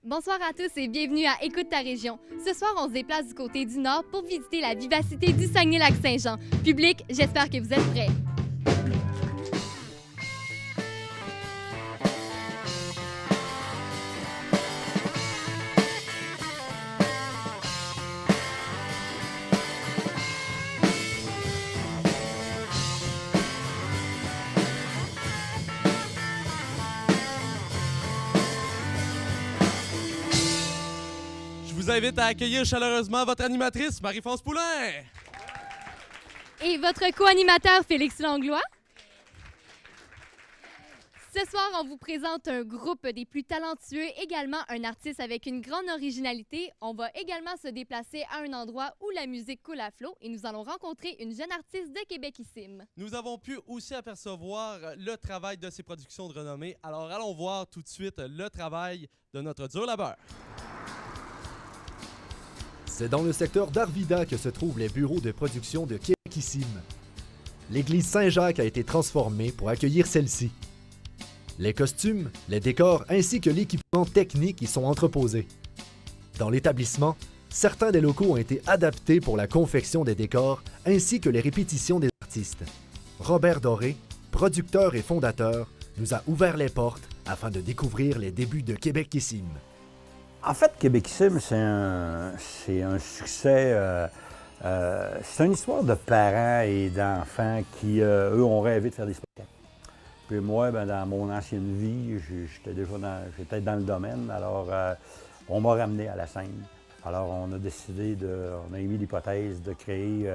Bonsoir à tous et bienvenue à Écoute ta région. Ce soir, on se déplace du côté du Nord pour visiter la vivacité du Saguenay-Lac-Saint-Jean. Public, j'espère que vous êtes prêts. Je vous invite à accueillir chaleureusement votre animatrice, Marie-France Poulain. Et votre co-animateur, Félix Langlois. Ce soir, on vous présente un groupe des plus talentueux, également un artiste avec une grande originalité. On va également se déplacer à un endroit où la musique coule à flot et nous allons rencontrer une jeune artiste de Québécissime. Nous avons pu aussi apercevoir le travail de ces productions de renommée. Alors allons voir tout de suite le travail de notre dur labeur. C'est dans le secteur d'Arvida que se trouvent les bureaux de production de Québécissime. L'église Saint-Jacques a été transformée pour accueillir celle-ci. Les costumes, les décors ainsi que l'équipement technique y sont entreposés. Dans l'établissement, certains des locaux ont été adaptés pour la confection des décors ainsi que les répétitions des artistes. Robert Doré, producteur et fondateur, nous a ouvert les portes afin de découvrir les débuts de Québécissime. En fait, Québécissime, c'est un succès. C'est une histoire de parents et d'enfants qui, eux, ont rêvé de faire des spectacles. Puis moi, dans mon ancienne vie, j'étais dans le domaine, alors on m'a ramené à la scène. Alors on a émis l'hypothèse de créer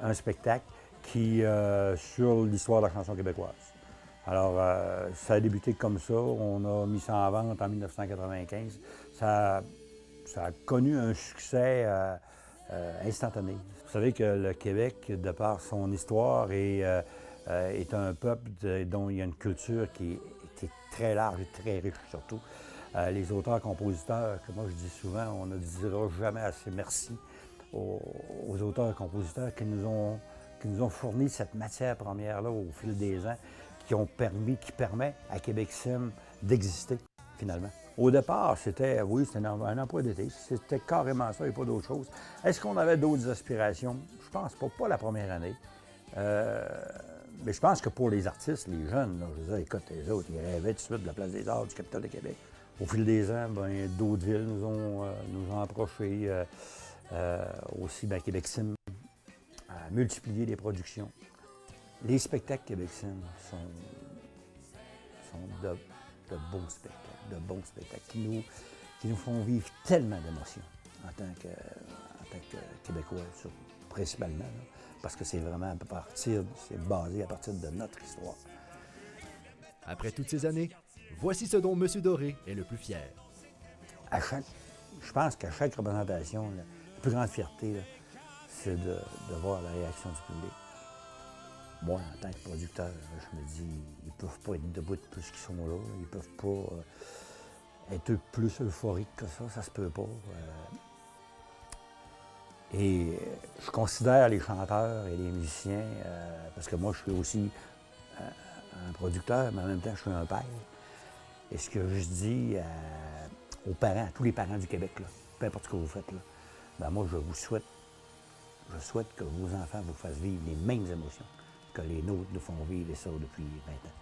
un spectacle sur l'histoire de la chanson québécoise. Alors, ça a débuté comme ça. On a mis ça en vente en 1995. Ça a connu un succès instantané. Vous savez que le Québec, de par son histoire, est un peuple dont il y a une culture qui est très large et très riche, surtout. Les auteurs-compositeurs, que moi je dis souvent, on ne dira jamais assez merci aux auteurs-compositeurs qui nous ont fourni cette matière première-là au fil des ans, qui permet à Québécissime d'exister, finalement. Au départ, c'était un emploi d'été. C'était carrément ça et pas d'autre chose. Est-ce qu'on avait d'autres aspirations? Je pense pas la première année. Mais je pense que pour les artistes, les jeunes, là, je veux dire, écoute, les autres, ils rêvaient tout de suite de la Place des Arts, du Capitole de Québec. Au fil des ans, d'autres villes nous ont approchés. Aussi, Québécissime a multiplié les productions. Les spectacles Québécissime sont de beaux spectacles, qui nous font vivre tellement d'émotions en tant que Québécois, principalement, là, parce que c'est vraiment c'est basé à partir de notre histoire. Après toutes ces années, voici ce dont M. Doré est le plus fier. Je pense qu'à chaque représentation, la plus grande fierté, là, c'est de voir la réaction du public. Moi, en tant que producteur, je me dis, ils ne peuvent pas être debout de plus qu'ils sont là. Ils ne peuvent pas être plus euphoriques que ça se peut pas. Et je considère les chanteurs et les musiciens, parce que moi, je suis aussi un producteur, mais en même temps, je suis un père. Et ce que je dis aux parents, à tous les parents du Québec, là, peu importe ce que vous faites, là, moi, je souhaite que vos enfants vous fassent vivre les mêmes émotions que les nôtres nous font vivre, et ça depuis 20 ans.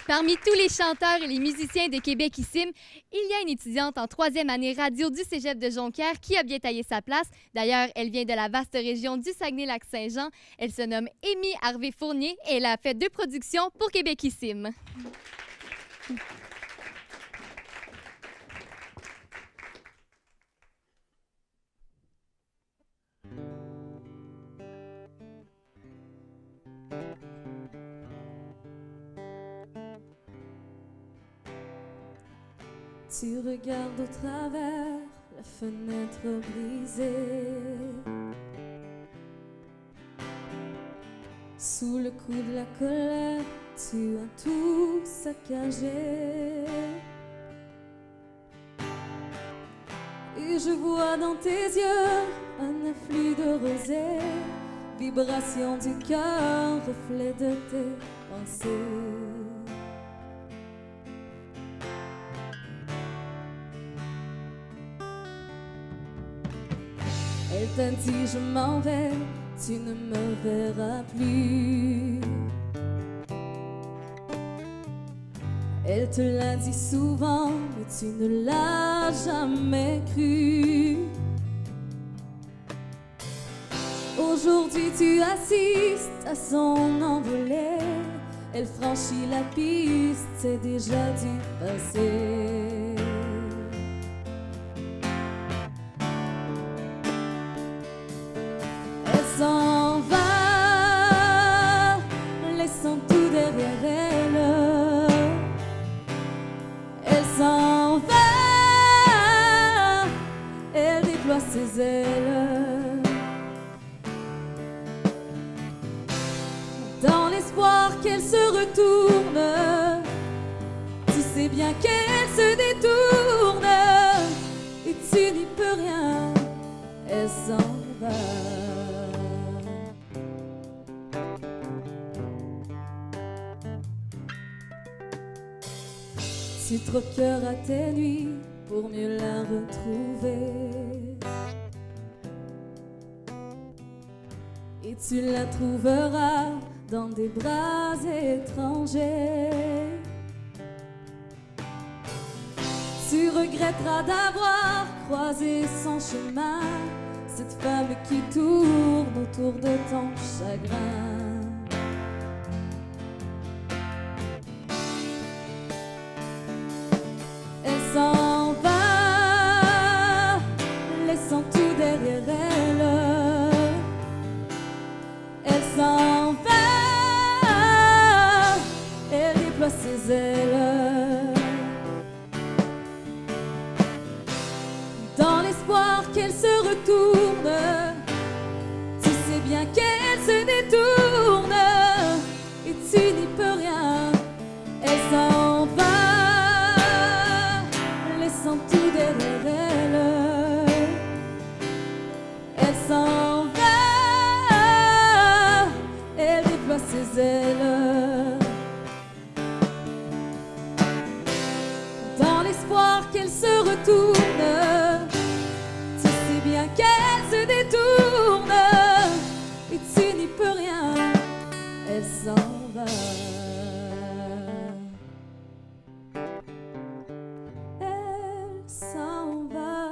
Parmi tous les chanteurs et les musiciens de Québécissime, il y a une étudiante en troisième année radio du Cégep de Jonquière qui a bien taillé sa place. D'ailleurs, elle vient de la vaste région du Saguenay-Lac-Saint-Jean. Elle se nomme Amy Harvey-Fournier et elle a fait 2 productions pour Québécissime. Tu regardes au travers la fenêtre brisée. Sous le coup de la colère, tu as tout saccagé. Et je vois dans tes yeux un afflux de rosée, vibration du cœur, reflet de tes pensées. Elle t'a dit je m'en vais, tu ne me verras plus. Elle te l'a dit souvent, mais tu ne l'as jamais cru. Aujourd'hui tu assistes à son envolée. Elle franchit la piste, c'est déjà du passé. Elle s'en va, laissant tout derrière elle. Elle s'en va, elle déploie ses ailes. Dans l'espoir qu'elle se retourne, tu sais bien qu'elle se détourne et tu n'y peux rien, elle s'en va. Tu troqueras tes nuits pour mieux la retrouver. Et tu la trouveras dans des bras étrangers. Tu regretteras d'avoir croisé son chemin, cette femme qui tourne autour de ton chagrin. Elle s'en va, laissant tout derrière elle. Elle s'en va, elle déploie ses ailes. Dans l'espoir qu'elle se retourne, tu sais bien qu'elle se détourne et tu n'y peux rien. Elle s'en va, laissant tout derrière elle. Elle s'en va, elle déploie ses ailes. Dans l'espoir qu'elle se retourne, tu sais bien qu'elle se détourne et tu n'y peux rien. Elle s'en va. Elle s'en va.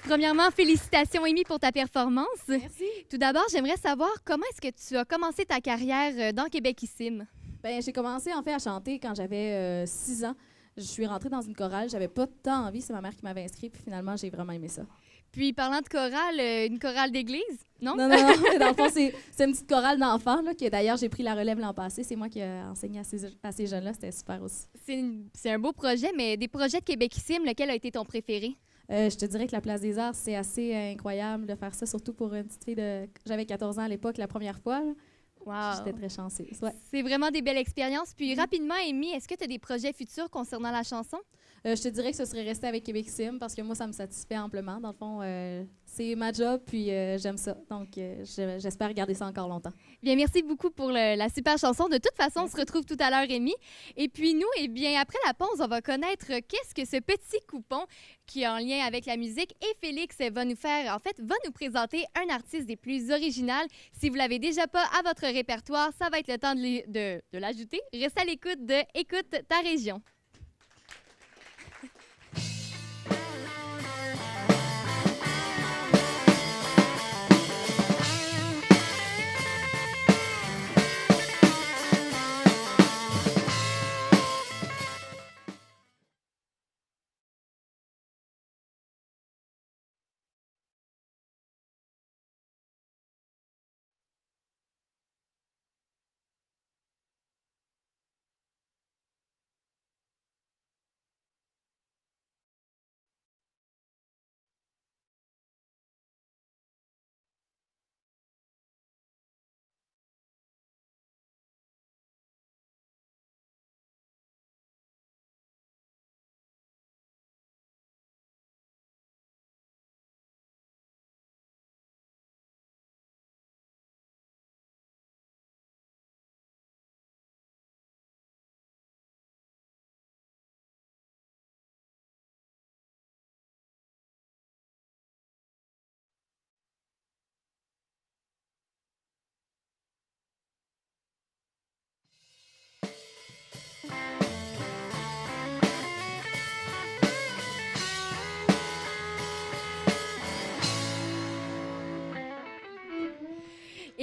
Premièrement, félicitations, Amy, pour ta performance. Merci. Tout d'abord, j'aimerais savoir comment est-ce que tu as commencé ta carrière dans Québécissime? Ben, j'ai commencé en fait à chanter quand j'avais 6 ans. Je suis rentrée dans une chorale, j'avais pas tant envie, c'est ma mère qui m'avait inscrite, puis finalement j'ai vraiment aimé ça. Puis, parlant de chorale, une chorale d'église, non? Non, mais dans le fond, c'est une petite chorale d'enfants, là, que d'ailleurs j'ai pris la relève l'an passé. C'est moi qui ai enseigné à ces jeunes-là, c'était super aussi. C'est un beau projet, mais des projets de Québékissime, lequel a été ton préféré? Je te dirais que la Place des Arts, c'est assez incroyable de faire ça, surtout pour une petite fille de... J'avais 14 ans à l'époque, la première fois. Là. Wow. J'étais très chanceuse. Ouais. C'est vraiment des belles expériences. Puis, rapidement, Amy, est-ce que tu as des projets futurs concernant la chanson? Je te dirais que ce serait rester avec Québékissime parce que moi, ça me satisfait amplement. Dans le fond, c'est ma job, puis j'aime ça. Donc, j'espère garder ça encore longtemps. Bien, merci beaucoup pour la super chanson. De toute façon, on se retrouve tout à l'heure, Amy. Et puis nous, eh bien, après la pause, on va connaître qu'est-ce que ce petit coupon qui est en lien avec la musique. Et Félix va nous présenter un artiste des plus originales. Si vous l'avez déjà pas à votre répertoire, ça va être le temps de l'ajouter. Reste à l'écoute de Écoute ta région.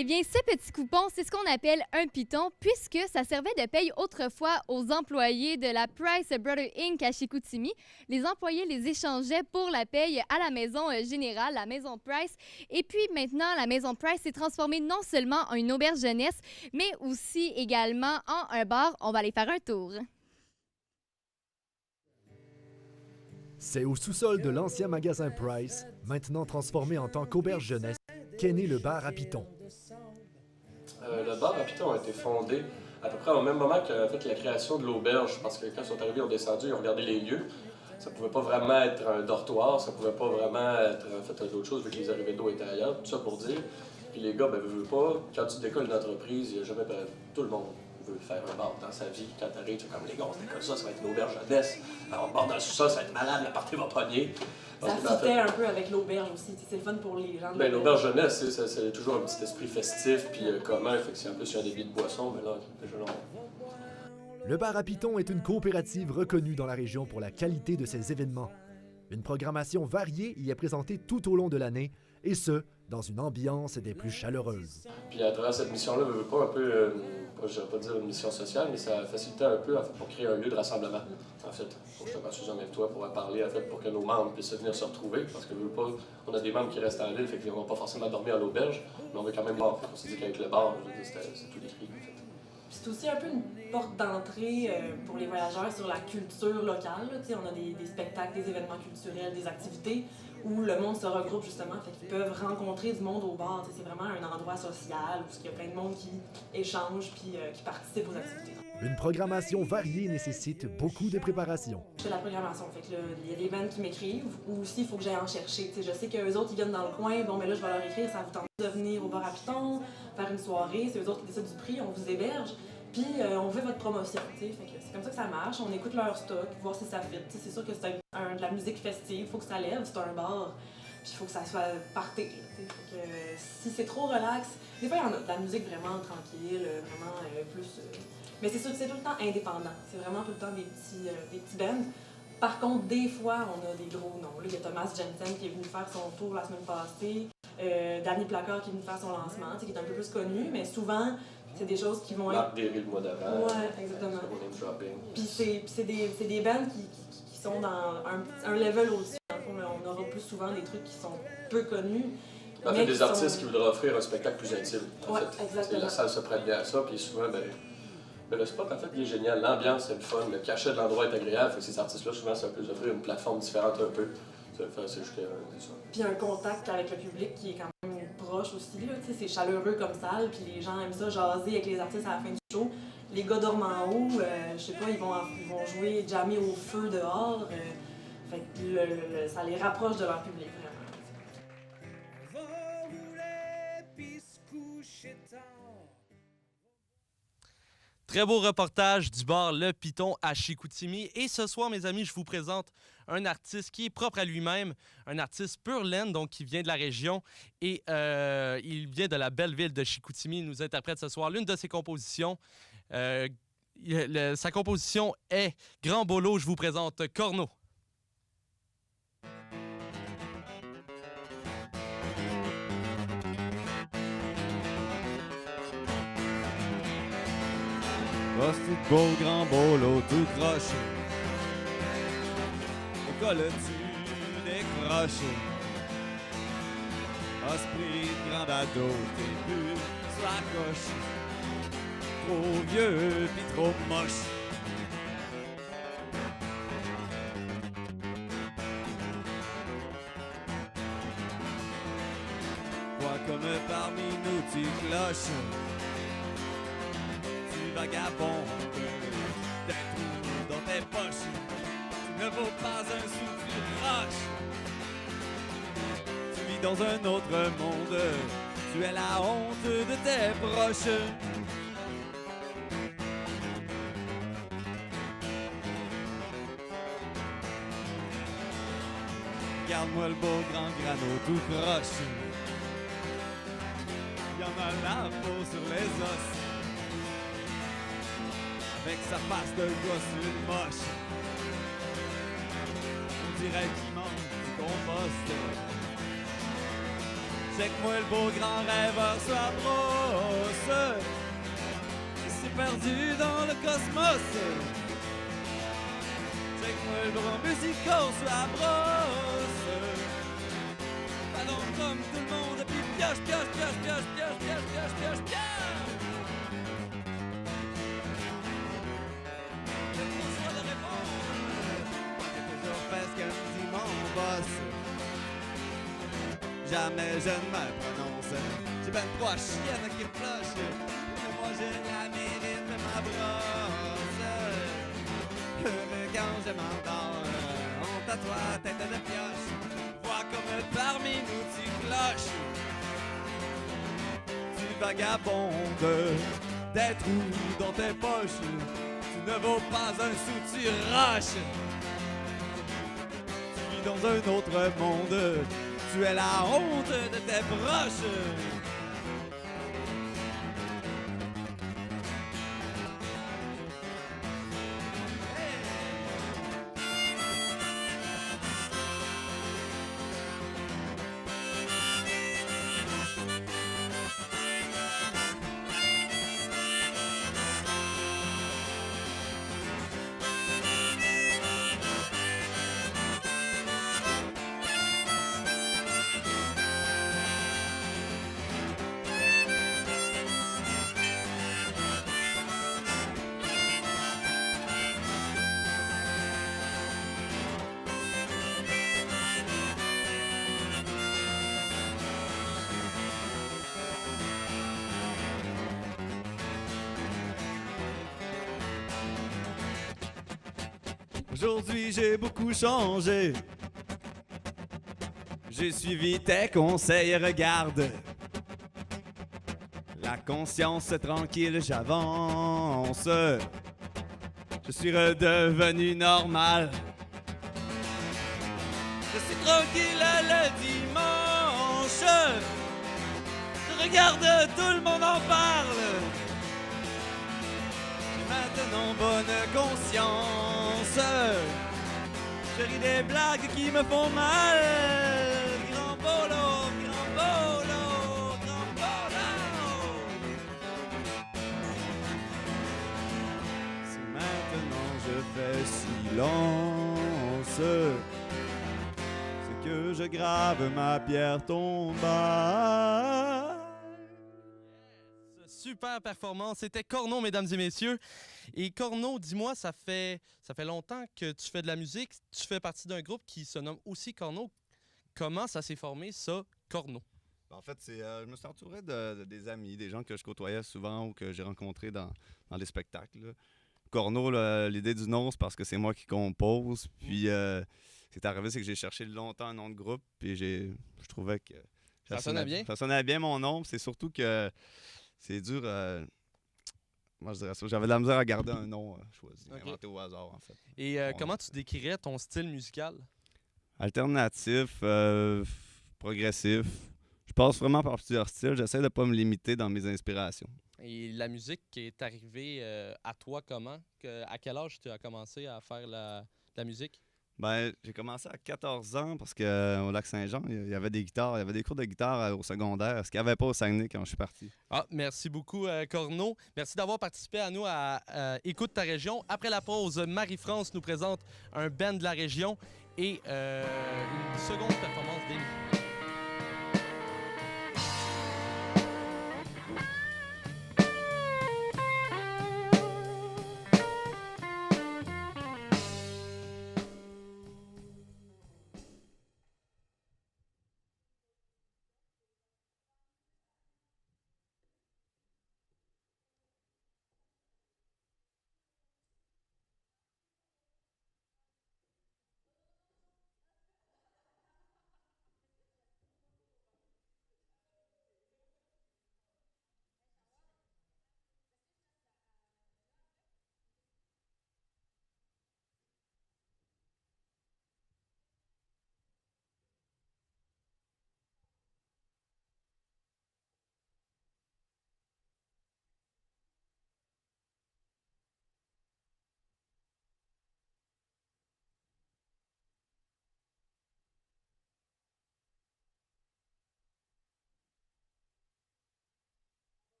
Eh bien, ce petit coupon, c'est ce qu'on appelle un piton, puisque ça servait de paye autrefois aux employés de la Price Brothers Inc. à Chicoutimi. Les employés les échangeaient pour la paye à la maison générale, la maison Price. Et puis maintenant, la maison Price s'est transformée non seulement en une auberge jeunesse, mais aussi également en un bar. On va aller faire un tour. C'est au sous-sol de l'ancien magasin Price, maintenant transformé en tant qu'auberge jeunesse, qu'est né le bar à Piton. Le bar à Piton a été fondé à peu près au même moment que la création de l'auberge, parce que quand ils sont arrivés, ils ont descendu, ils ont regardé les lieux. Ça pouvait pas vraiment être un dortoir, ça pouvait pas vraiment être d'autres choses, vu que les arrivées d'eau étaient ailleurs, tout ça pour dire. Puis les gars, veulent pas, quand tu décolles une entreprise, il y a jamais, tout le monde veut faire un bar dans sa vie. Quand t'arrives, c'est comme les gars, on se décolle ça va être une auberge jeunesse. Alors, on part dans le sous-sol, ça va être malade, la partie va pogner. Ça fitait un peu avec l'auberge aussi, c'est le fun pour les gens. Ben, l'auberge jeunesse, c'est toujours un petit esprit festif puis commun. Fait que si en plus il y a des billets de boisson, mais là, déjà long. Le bar à Piton est une coopérative reconnue dans la région pour la qualité de ses événements. Une programmation variée y est présentée tout au long de l'année, et ce, dans une ambiance des plus chaleureuses. Puis à travers cette mission-là, je veux pas un peu, je ne vais pas dire une mission sociale, mais ça facilitait un peu en fait, pour créer un lieu de rassemblement. En fait, pour que Susan avec toi pourrait parler en fait, pour que nos membres puissent venir se retrouver, parce que veux pas, on a des membres qui restent en l'île, fait qu'ils ne vont pas forcément dormir à l'auberge, mais on veut quand même bar. On s'est dit qu'avec le bar, c'est tout décrit. En fait. C'est aussi un peu une porte d'entrée pour les voyageurs sur la culture locale. On a des spectacles, des événements culturels, des activités où le monde se regroupe justement, fait qu'ils peuvent rencontrer du monde au bar. C'est vraiment un endroit social où il y a plein de monde qui échange puis qui participe aux activités. Une programmation variée nécessite beaucoup de préparation. Je fais la programmation, fait que il y a des bands qui m'écrivent ou aussi il faut que j'aille en chercher. Je sais qu'eux autres ils viennent dans le coin, bon ben là je vais leur écrire, ça vous tente de venir au bar à Piton, faire une soirée, c'est eux autres qui décident du prix, on vous héberge. Puis on fait votre promotion, fait que c'est comme ça que ça marche, on écoute leur stock, voir si ça fit. C'est sûr que c'est de la musique festive, il faut que ça lève, c'est un bar, puis il faut que ça soit party. Fait que si c'est trop relax, des fois il y en a de la musique vraiment tranquille, vraiment plus... mais c'est sûr que c'est tout le temps indépendant, c'est vraiment tout le temps des petits bands. Par contre, des fois, on a des gros noms. Là, il y a Thomas Jensen qui est venu faire son tour la semaine passée, Danny Placard qui est venu faire son lancement, qui est un peu plus connu, mais souvent, c'est des choses qui vont être... Marc Derry le mois d'avant. Ouais, exactement. Puis c'est des bands qui sont dans un level au-dessus. On aura plus souvent des trucs qui sont peu connus. En fait, des artistes qui voudraient offrir un spectacle plus intime. Ouais, exactement. La salle se prête bien à ça, puis souvent, le spot, en fait, il est génial. L'ambiance, c'est le fun. Le cachet de l'endroit est agréable. Fait que ces artistes-là, souvent, ça peut offrir une plateforme différente un peu. C'est juste ça. Puis un contact avec le public qui est quand même proche aussi. C'est chaleureux comme salle, puis les gens aiment ça, jaser avec les artistes à la fin du show. Les gars dorment en haut, je sais pas, ils vont jouer, jammer au feu dehors. Fait que ça les rapproche de leur public, vraiment. Très beau reportage du bar Le Piton à Chicoutimi. Et ce soir, mes amis, je vous présente un artiste qui est propre à lui-même, un artiste pure laine, donc qui vient de la région. Et il vient de la belle ville de Chicoutimi. Il nous interprète ce soir l'une de ses compositions. Sa composition est Grand Bolo. Je vous présente Corneau. Oh, c'est beau grand bolo tout croché. École-tu décroché? Esprit de grand ado, t'es plus sur la coche. Trop vieux pis trop moche. Quoi comme parmi nous tu cloches. Vagabonde, des trous dans tes poches, tu ne vaux pas un sou, tu roches. Tu vis dans un autre monde, tu es la honte de tes proches. Regarde-moi le beau grand grano tout croche. Y'en a la peau sur les os. Avec sa face de gosse une moche. On dirait qu'il mange du compost. Check-moi le beau grand rêveur sur la brosse. Il s'est perdu dans le cosmos. Check-moi le grand musical sur la brosse. Ballon comme tout le monde, puis pioche, pioche, pioche, pioche, pioche, pioche, pioche, pioche, pioche. Le gros choix de répondre. J'ai toujours fait ce que me dit mon boss. Jamais je ne me prononce. J'ai ben trois chiennes qui me flushent. Mais moi j'ai la mérite de ma brosse. Quand je m'endors, honte à toi, tête de pioche. Vois comme parmi nous tu cloches. Tu vagabondes, des trous dans tes poches. Tu ne vaux pas un sou, tu raches. Tu vis dans un autre monde. Tu es la honte de tes proches. Aujourd'hui j'ai beaucoup changé. J'ai suivi tes conseils, regarde. La conscience tranquille, j'avance. Je suis redevenu normal. Je suis tranquille le dimanche. Je regarde, tout le monde en parle. J'ai maintenant bonne conscience. Je ris des blagues qui me font mal. Grand bolo, grand bolo, grand bolo. Si maintenant je fais silence, c'est que je grave ma pierre tombale. Super performance. C'était Corneau, mesdames et messieurs. Et Corneau, dis-moi, ça fait longtemps que tu fais de la musique. Tu fais partie d'un groupe qui se nomme aussi Corneau. Comment ça s'est formé, ça, Corneau? En fait, je me suis entouré de des amis, des gens que je côtoyais souvent ou que j'ai rencontrés dans les spectacles, là. Corneau, là, l'idée du nom, c'est parce que c'est moi qui compose. Puis, c'est arrivé, c'est que j'ai cherché longtemps un nom de groupe. Puis, je trouvais que Ça sonnait bien? Ça sonnait bien mon nom. C'est surtout que c'est dur. Moi, je dirais ça. J'avais de la misère à garder un nom choisi, inventé au hasard, en fait. Et comment tu décrirais ton style musical? Alternatif, progressif. Je passe vraiment par plusieurs styles. J'essaie de ne pas me limiter dans mes inspirations. Et la musique est arrivée à toi comment? À quel âge tu as commencé à faire la musique? Ben, j'ai commencé à 14 ans parce qu'au Lac-Saint-Jean, il y avait des guitares, il y avait des cours de guitare au secondaire, ce qu'il n'y avait pas au Saguenay quand je suis parti. Ah, merci beaucoup, Corneau. Merci d'avoir participé à nous à Écoute ta région. Après la pause, Marie-France nous présente un band de la région et une seconde performance d'Émilie.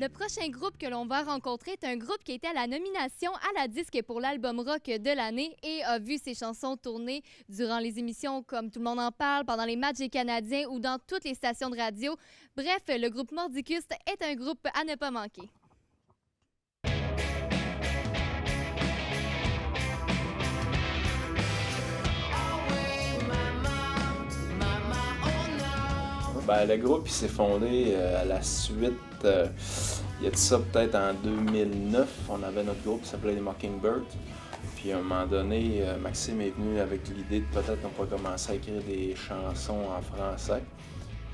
Le prochain groupe que l'on va rencontrer est un groupe qui était à la nomination à la disque pour l'album rock de l'année et a vu ses chansons tourner durant les émissions comme Tout le monde en parle, pendant les matchs des Canadiens ou dans toutes les stations de radio. Bref, le groupe Mordicus est un groupe à ne pas manquer. Ben, le groupe il s'est fondé à la suite, il y a de ça peut-être en 2009, on avait notre groupe qui s'appelait les Mockingbirds. Puis à un moment donné, Maxime est venu avec l'idée de peut-être qu'on pourrait commencer à écrire des chansons en français.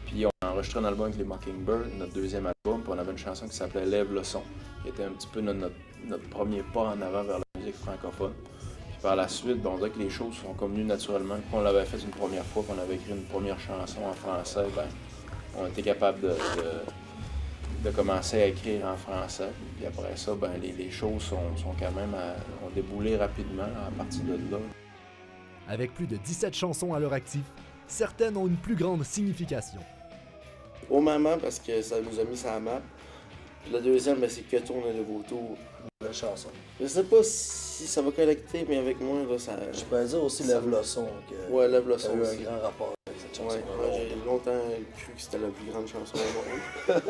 Puis on a enregistré un album avec les Mockingbirds, notre deuxième album, puis on avait une chanson qui s'appelait Lève le son, qui était un petit peu notre premier pas en avant vers la musique francophone. Puis par la suite, on dirait que les choses sont comme venues naturellement. Quand on l'avait fait une première fois, qu'on avait écrit une première chanson en français, ben, on était capable de commencer à écrire en français. Puis après ça, ben, les choses sont quand même ont déboulé rapidement à partir de là. Avec plus de 17 chansons à leur actif, certaines ont une plus grande signification. Au maman, parce que ça nous a mis sur la map. Puis la deuxième, ben, c'est Que tourne le vautour. La chanson. Je sais pas si ça va connecter, mais avec moi, là, ça... Je peux dire aussi Lève le son. Ouais, Lève le son. Ça a eu un grand rapport avec cette chanson. Ouais, j'ai longtemps cru que c'était la plus grande chanson au monde.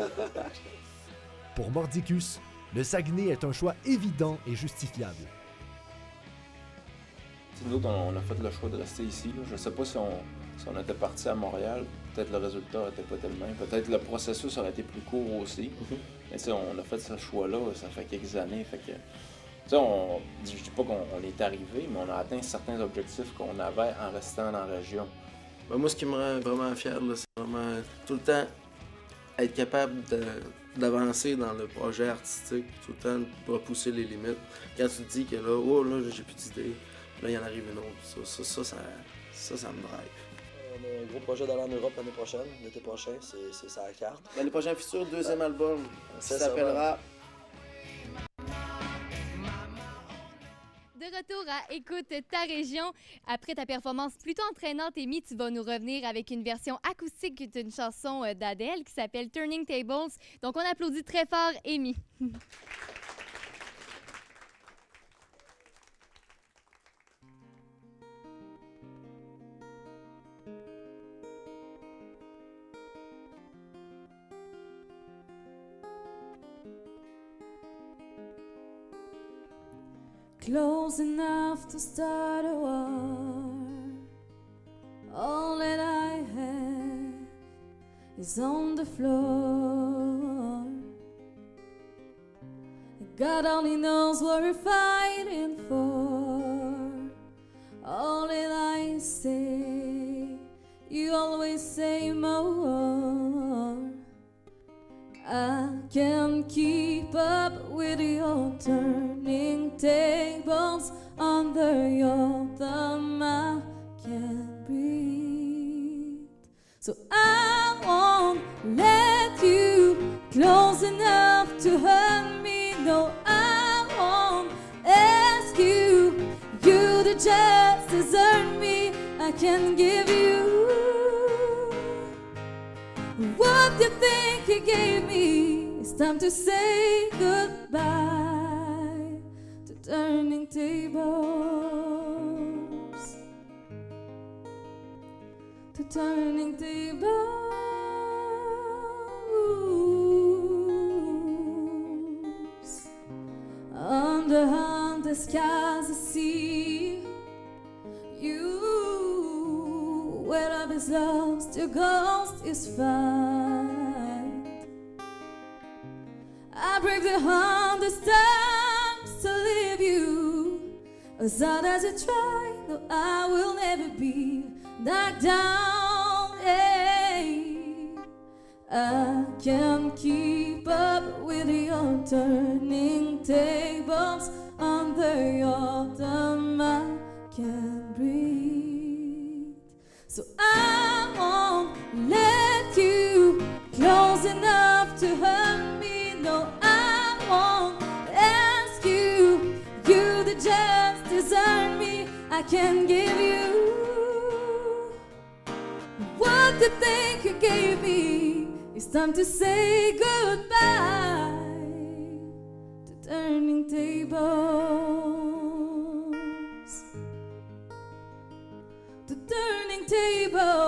Pour Mordicus, le Saguenay est un choix évident et justifiable. Nous autres, on a fait le choix de rester ici. Là. Je ne sais pas si on était parti à Montréal, peut-être le résultat n'était pas tel même. Peut-être le processus aurait été plus court aussi. Mais on a fait ce choix-là, ça fait quelques années. Fait que, je ne dis pas qu'on est arrivé, mais on a atteint certains objectifs qu'on avait en restant dans la région. Ben, moi, ce qui me rend vraiment fier, là, c'est vraiment tout le temps être capable d'avancer dans le projet artistique, tout le temps de repousser les limites. Quand tu te dis que là, oh là, j'ai plus d'idées, là, il y en arrive une autre. Ça me drive. On a un gros projet d'aller en Europe l'année prochaine. L'été prochain, c'est ça la carte. L'année prochaine, futur deuxième album, ça s'appellera... De retour à Écoute ta région. Après ta performance plutôt entraînante, Amy, tu vas nous revenir avec une version acoustique d'une chanson d'Adèle qui s'appelle Turning Tables. Donc, on applaudit très fort Amy. Close enough to start a war. All that I have is on the floor. God only knows what we're fighting for. All that I say, you always say more. I can't keep up with your turning tables under your thumb. I can't breathe, so I won't let you close enough to hurt me. No, I won't ask you. You to just desert me. I can give you what you think you gave me. It's time to say goodbye to turning tables. To turning tables. Under the skies I see you. Where love is lost, your ghost is found. I break the hardest times to leave you. As hard as you try, no, I will never be knocked down. Hey, I can't keep up with your turning tables under your thumb. I can't breathe, so I won't let you close enough to hurt me. No, I won't ask you. You to just desert me. I can give you what you think you gave me. It's time to say goodbye turning tables, to turning tables.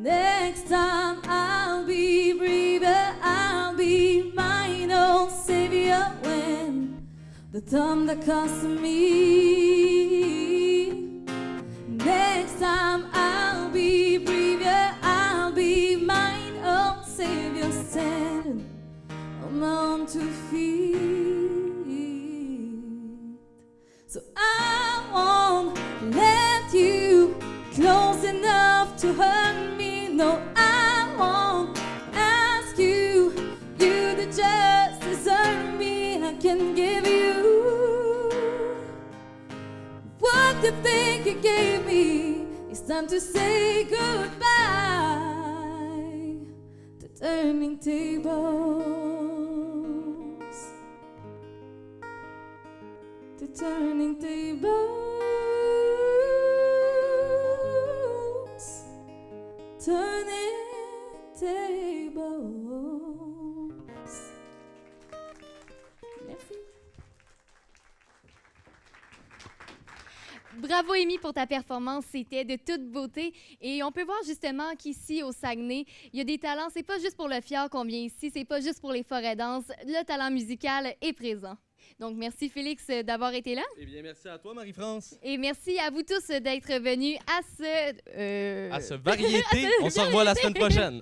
Next time I'll be braver, I'll be mine own savior when the thunder comes to me. Next time I'll be braver, I'll be mine own savior, standing on my own 2 feet. So I won't let you close enough to hurt me. No, I won't ask you. You the just deserve me. I can give you what you think you gave me. It's time to say goodbye to turning tables, to turning tables, turning tables. Merci. Bravo, Amy, pour ta performance. C'était de toute beauté. Et on peut voir justement qu'ici, au Saguenay, il y a des talents. C'est pas juste pour le fjord qu'on vient ici. C'est pas juste pour les forêts denses. Le talent musical est présent. Donc, merci, Félix, d'avoir été là. Eh bien, merci à toi, Marie-France. Et merci à vous tous d'être venus à ce variété. On se revoit la semaine prochaine.